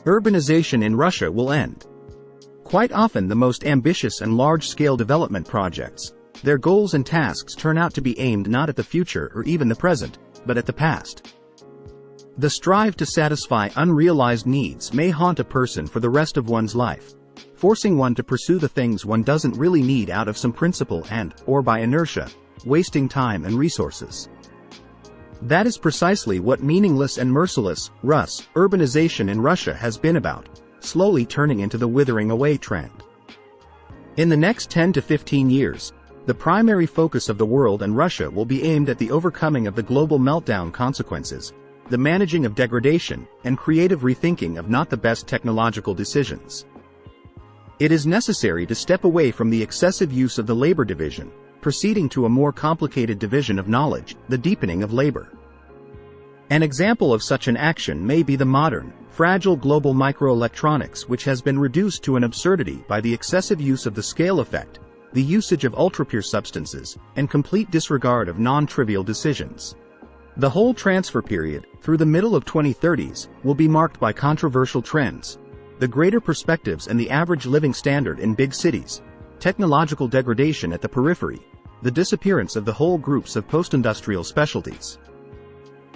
Urbanization in Russia will end. Quite often the most ambitious and large-scale development projects, their goals and tasks turn out to be aimed not at the future or even the present, but at the past. The strive to satisfy unrealized needs may haunt a person for the rest of one's life, forcing one to pursue the things one doesn't really need out of some principle or by inertia, wasting time and resources. That is precisely what meaningless and merciless, urbanization in Russia has been about, slowly turning into the withering away trend. In the next 10 to 15 years, the primary focus of the world and Russia will be aimed at the overcoming of the global meltdown consequences, the managing of degradation, and creative rethinking of not the best technological decisions. It is necessary to step away from the excessive use of the labor division, proceeding to a more complicated division of knowledge, the deepening of labor. An example of such an action may be the modern, fragile global microelectronics, which has been reduced to an absurdity by the excessive use of the scale effect, the usage of ultrapure substances, and complete disregard of non-trivial decisions. The whole transfer period, through the middle of 2030s, will be marked by controversial trends, the greater perspectives and the average living standard in big cities, technological degradation at the periphery, the disappearance of the whole groups of post-industrial specialties.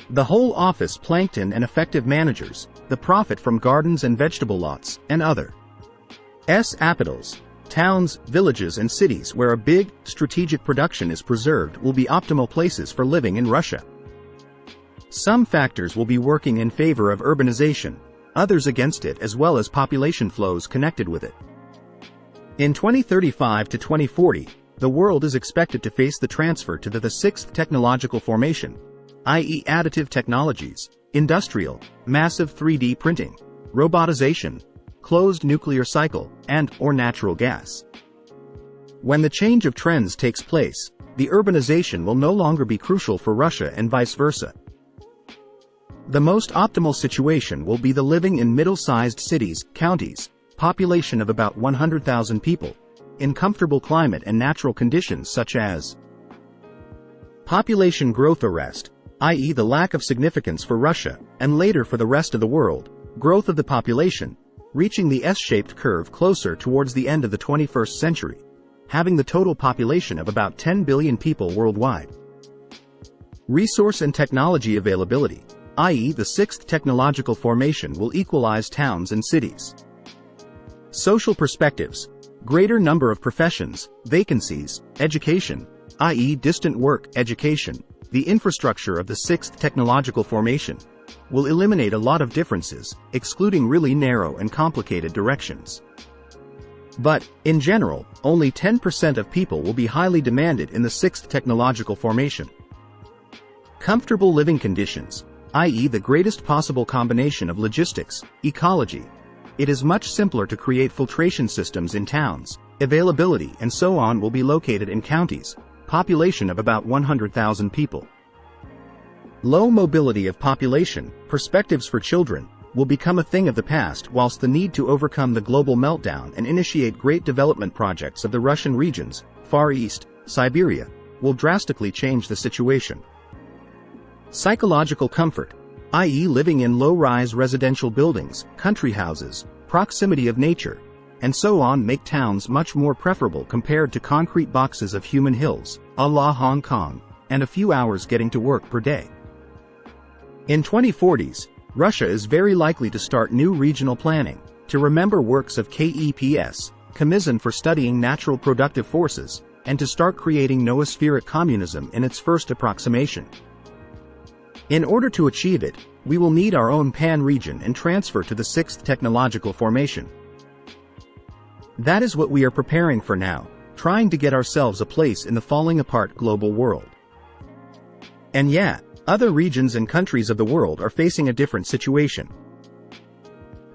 The whole office plankton and effective managers, the profit from gardens and vegetable lots, and other capitals, towns, villages and cities where a big, strategic production is preserved will be optimal places for living in Russia. Some factors will be working in favor of urbanization, others against it, as well as population flows connected with it. In 2035 to 2040, the world is expected to face the transfer to the sixth technological formation, i.e. additive technologies, industrial, massive 3D printing, robotization, closed nuclear cycle, or natural gas. When the change of trends takes place, the urbanization will no longer be crucial for Russia and vice versa. The most optimal situation will be the living in middle-sized cities, counties, population of about 100,000 people, in comfortable climate and natural conditions such as population growth arrest, i.e. the lack of significance for Russia, and later for the rest of the world, growth of the population, reaching the S-shaped curve closer towards the end of the 21st century, having the total population of about 10 billion people worldwide. Resource and technology availability, i.e. the sixth technological formation will equalize towns and cities. Social perspectives, greater number of professions, vacancies, education, i.e. distant work, education, the infrastructure of the sixth technological formation, will eliminate a lot of differences, excluding really narrow and complicated directions. But, in general, only 10% of people will be highly demanded in the sixth technological formation. Comfortable living conditions, i.e. the greatest possible combination of logistics, ecology. It is much simpler to create filtration systems in towns, availability and so on will be located in counties, population of about 100,000 people. Low mobility of population, perspectives for children, will become a thing of the past, whilst the need to overcome the global meltdown and initiate great development projects of the Russian regions, Far East, Siberia, will drastically change the situation. Psychological comfort, i.e. living in low-rise residential buildings, country houses, proximity of nature, and so on make towns much more preferable compared to concrete boxes of human hills, a la Hong Kong, and a few hours getting to work per day. In 2040s, Russia is very likely to start new regional planning, to remember works of KEPS, Commission for Studying Natural Productive Forces, and to start creating noospheric communism in its first approximation. In order to achieve it, we will need our own pan-region and transfer to the sixth technological formation. That is what we are preparing for now, trying to get ourselves a place in the falling apart global world. And yeah, other regions and countries of the world are facing a different situation.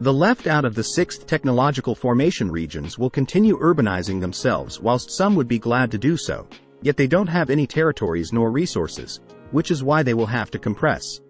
The left out of the sixth technological formation regions will continue urbanizing themselves, whilst some would be glad to do so, yet they don't have any territories nor resources, which is why they will have to compress.